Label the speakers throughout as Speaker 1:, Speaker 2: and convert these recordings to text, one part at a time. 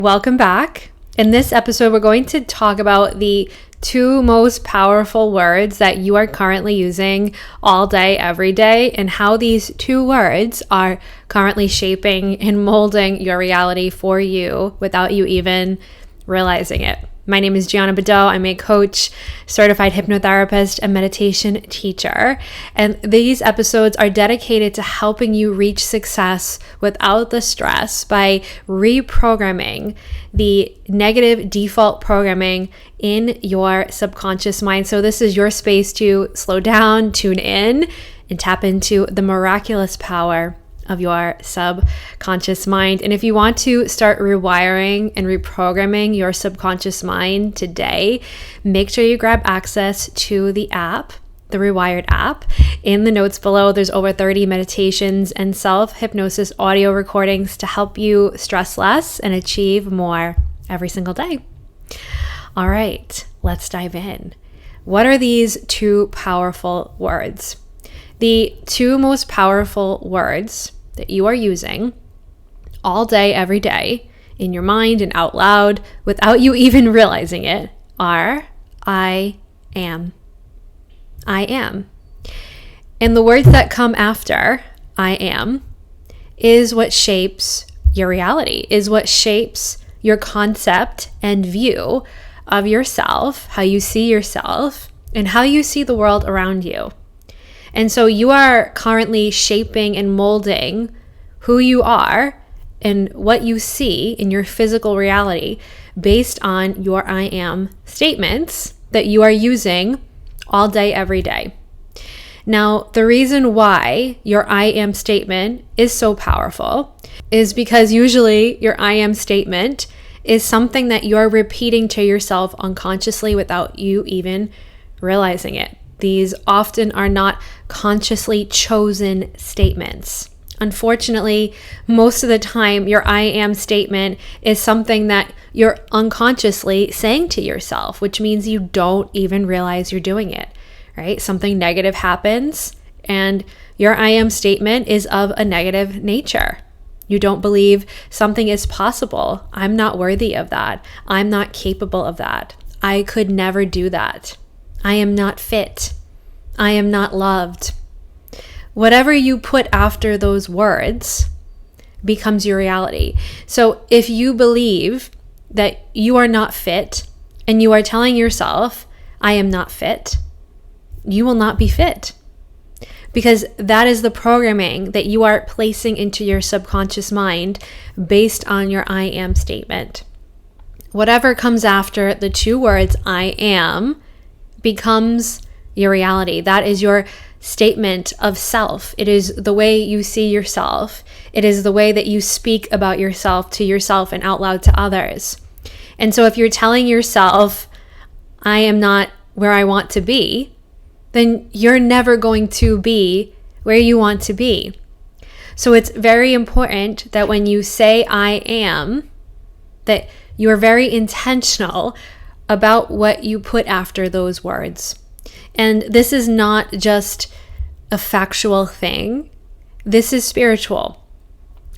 Speaker 1: Welcome back. In this episode, we're going to talk about the two most powerful words that you are currently using all day, every day, and how these two words are currently shaping and molding your reality for you without you even realizing it. My name is Gianna Badeau. I'm a coach, certified hypnotherapist, and meditation teacher. And these episodes are dedicated to helping you reach success without the stress by reprogramming the negative default programming in your subconscious mind. So this is your space to slow down, tune in, and tap into the miraculous power of your subconscious mind. And if you want to start rewiring and reprogramming your subconscious mind today, make sure you grab access to the app, the Rewired app. In the notes below, there's over 30 meditations and self-hypnosis audio recordings to help you stress less and achieve more every single day. All right, let's dive in. What are these two powerful words? The two most powerful words that you are using all day, every day, in your mind and out loud, without you even realizing it, are I am. I am. And the words that come after I am is what shapes your reality, is what shapes your concept and view of yourself, how you see yourself, and how you see the world around you. And so you are currently shaping and molding who you are and what you see in your physical reality based on your I am statements that you are using all day, every day. Now, the reason why your I am statement is so powerful is because usually your I am statement is something that you're repeating to yourself unconsciously without you even realizing it. These often are not consciously chosen statements. Unfortunately, most of the time, your I am statement is something that you're unconsciously saying to yourself, which means you don't even realize you're doing it, right? Something negative happens and your I am statement is of a negative nature. You don't believe something is possible. I'm not worthy of that. I'm not capable of that. I could never do that. I am not fit. I am not loved. Whatever you put after those words becomes your reality. So if you believe that you are not fit and you are telling yourself, I am not fit, you will not be fit. Because that is the programming that you are placing into your subconscious mind based on your I am statement. Whatever comes after the two words I am becomes your reality. That is your statement of self. It is the way you see yourself. It is the way that you speak about yourself to yourself and out loud to others. And so if you're telling yourself, I am not where I want to be, then you're never going to be where you want to be. So it's very important that when you say I am, that you are very intentional about what you put after those words. And this is not just a factual thing. This is spiritual.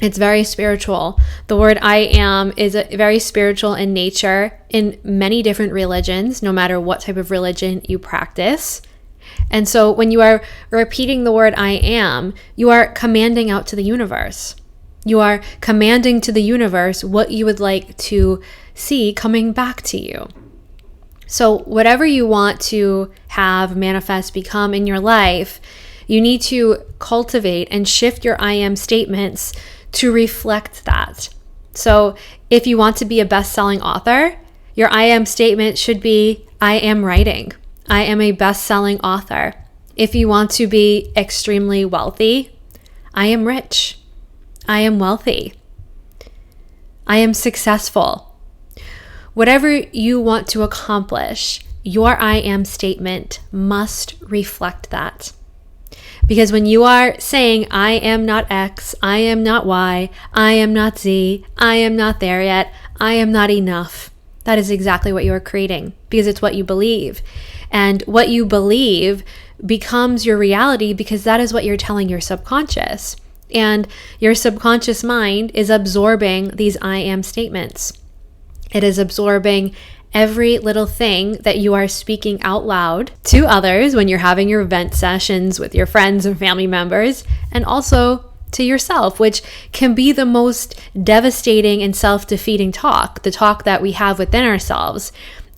Speaker 1: It's very spiritual. The word I am is very spiritual in nature in many different religions, no matter what type of religion you practice. And so when you are repeating the word I am, you are commanding out to the universe. You are commanding to the universe what you would like to see coming back to you. So whatever you want to have, manifest, become in your life, you need to cultivate and shift your I am statements to reflect that. So if you want to be a best-selling author, your I am statement should be, I am writing. I am a best-selling author. If you want to be extremely wealthy, I am rich. I am wealthy. I am successful. Whatever you want to accomplish, your I am statement must reflect that. Because when you are saying, I am not X, I am not Y, I am not Z, I am not there yet, I am not enough, that is exactly what you are creating, because it's what you believe. And what you believe becomes your reality because that is what you're telling your subconscious. And your subconscious mind is absorbing these I am statements. It is absorbing every little thing that you are speaking out loud to others when you're having your vent sessions with your friends and family members, and also to yourself, which can be the most devastating and self-defeating talk, the talk that we have within ourselves.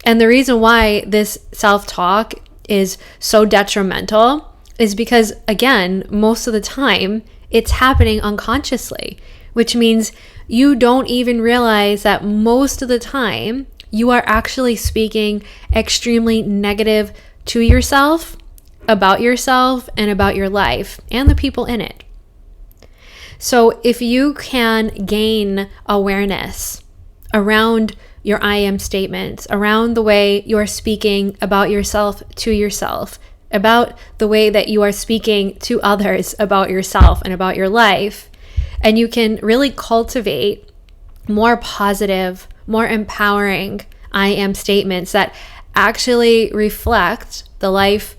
Speaker 1: And the reason why this self-talk is so detrimental is because, again, most of the time, it's happening unconsciously, which means you don't even realize that most of the time, you are actually speaking extremely negative to yourself, about yourself, and about your life, and the people in it. So if you can gain awareness around your I am statements, around the way you are speaking about yourself to yourself, about the way that you are speaking to others about yourself and about your life, and you can really cultivate more positive, more empowering I am statements that actually reflect the life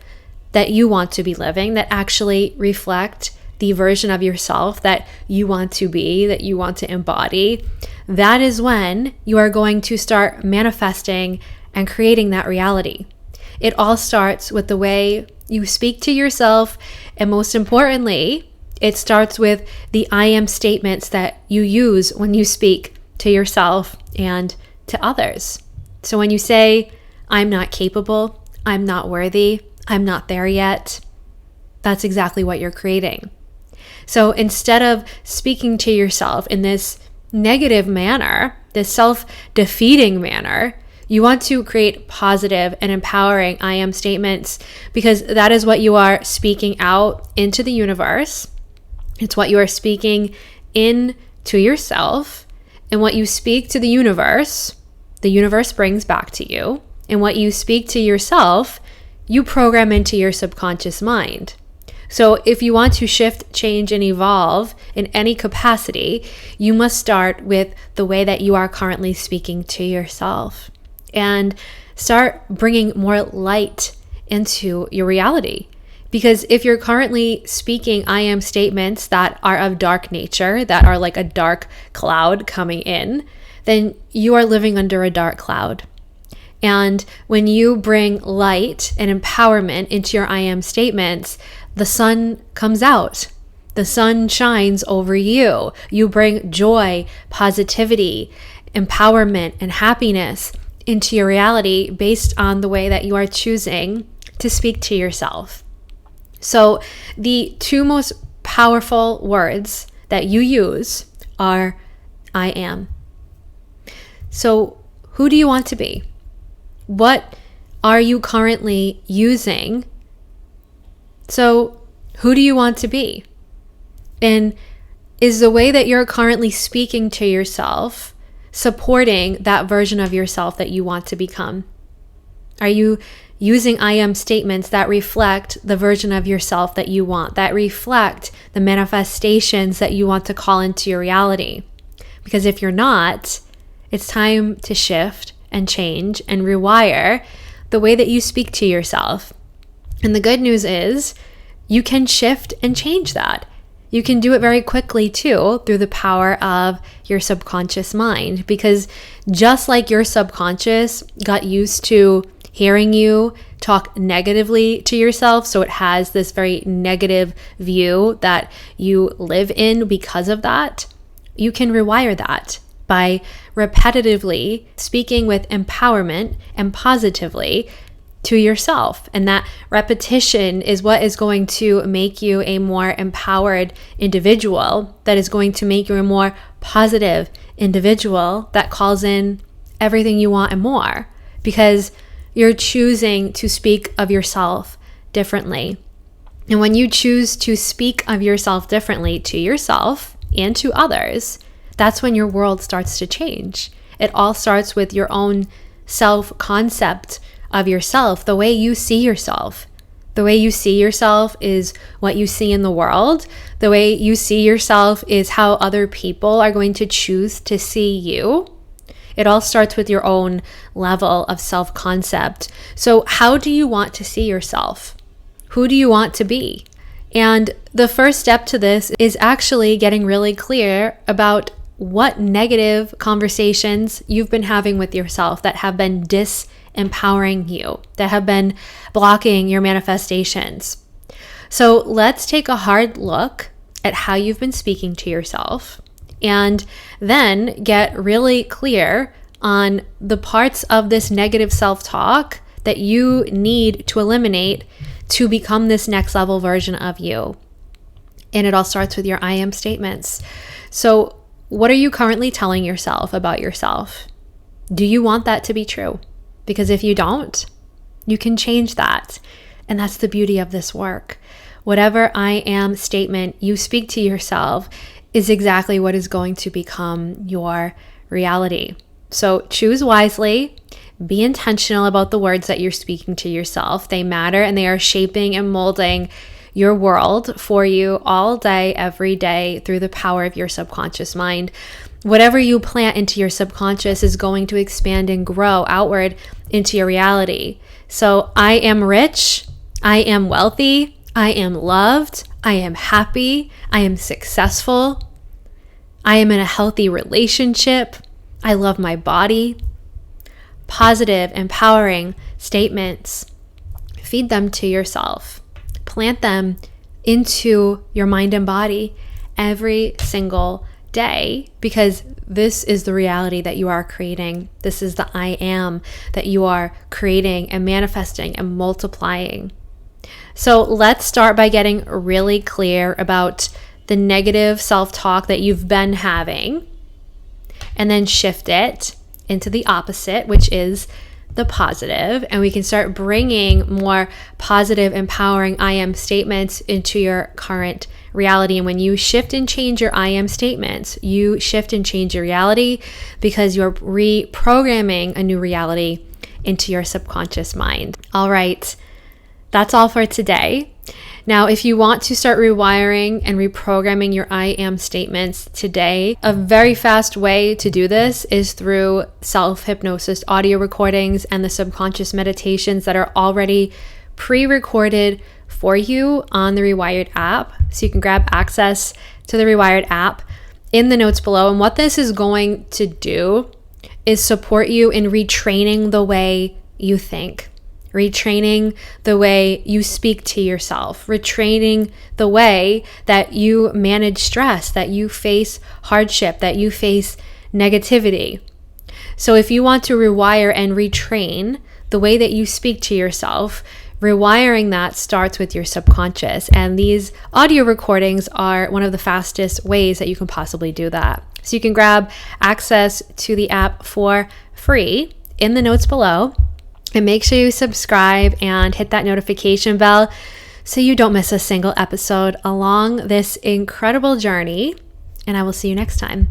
Speaker 1: that you want to be living, that actually reflect the version of yourself that you want to be, that you want to embody, that is when you are going to start manifesting and creating that reality. It all starts with the way you speak to yourself, and most importantly, it starts with the I am statements that you use when you speak to yourself and to others. So when you say, I'm not capable, I'm not worthy, I'm not there yet, that's exactly what you're creating. So instead of speaking to yourself in this negative manner, this self-defeating manner, you want to create positive and empowering I am statements, because that is what you are speaking out into the universe. It's what you are speaking in to yourself, and what you speak to the universe brings back to you. And what you speak to yourself, you program into your subconscious mind. So if you want to shift, change, and evolve in any capacity, you must start with the way that you are currently speaking to yourself and start bringing more light into your reality. Because if you're currently speaking I am statements that are of dark nature, that are like a dark cloud coming in, then you are living under a dark cloud. And when you bring light and empowerment into your I am statements, the sun comes out. The sun shines over you. You bring joy, positivity, empowerment, and happiness into your reality based on the way that you are choosing to speak to yourself. So the two most powerful words that you use are I am. So who do you want to be? What are you currently using? So who do you want to be? And is the way that you're currently speaking to yourself supporting that version of yourself that you want to become? Are you using I am statements that reflect the version of yourself that you want, that reflect the manifestations that you want to call into your reality? Because if you're not, it's time to shift and change and rewire the way that you speak to yourself. And the good news is you can shift and change that. You can do it very quickly too through the power of your subconscious mind, because just like your subconscious got used to hearing you talk negatively to yourself, so it has this very negative view that you live in because of that, you can rewire that by repetitively speaking with empowerment and positively to yourself. And that repetition is what is going to make you a more empowered individual, that is going to make you a more positive individual that calls in everything you want and more, because you're choosing to speak of yourself differently. And when you choose to speak of yourself differently to yourself and to others, that's when your world starts to change. It all starts with your own self-concept of yourself, the way you see yourself. The way you see yourself is what you see in the world. The way you see yourself is how other people are going to choose to see you. It all starts with your own level of self-concept. So how do you want to see yourself? Who do you want to be? And the first step to this is actually getting really clear about what negative conversations you've been having with yourself that have been disempowering you, that have been blocking your manifestations. So let's take a hard look at how you've been speaking to yourself, and then get really clear on the parts of this negative self-talk that you need to eliminate to become this next level version of you. And it all starts with your I am statements. So what are you currently telling yourself about yourself? Do you want that to be true? Because if you don't, you can change that. And that's the beauty of this work. Whatever I am statement you speak to yourself is exactly what is going to become your reality. So choose wisely. Be intentional about the words that you're speaking to yourself. They matter, and they are shaping and molding your world for you all day, every day, through the power of your subconscious mind. Whatever you plant into your subconscious is going to expand and grow outward into your reality. So I am rich, I am wealthy, I am loved, I am happy, I am successful, I am in a healthy relationship, I love my body. Positive, empowering statements. Feed them to yourself. Plant them into your mind and body every single day, because this is the reality that you are creating. This is the I am that you are creating and manifesting and multiplying. So let's start by getting really clear about the negative self-talk that you've been having, and then shift it into the opposite, which is the positive, and we can start bringing more positive, empowering I am statements into your current reality. And when you shift and change your I am statements, you shift and change your reality, because you're reprogramming a new reality into your subconscious mind. All right, that's all for today. Now, if you want to start rewiring and reprogramming your I am statements today, a very fast way to do this is through self-hypnosis audio recordings and the subconscious meditations that are already pre-recorded for you on the Rewired app. So you can grab access to the Rewired app in the notes below. And what this is going to do is support you in retraining the way you think. Retraining the way you speak to yourself, retraining the way that you manage stress, that you face hardship, that you face negativity. So if you want to rewire and retrain the way that you speak to yourself, rewiring that starts with your subconscious. And these audio recordings are one of the fastest ways that you can possibly do that. So you can grab access to the app for free in the notes below. And make sure you subscribe and hit that notification bell so you don't miss a single episode along this incredible journey. And I will see you next time.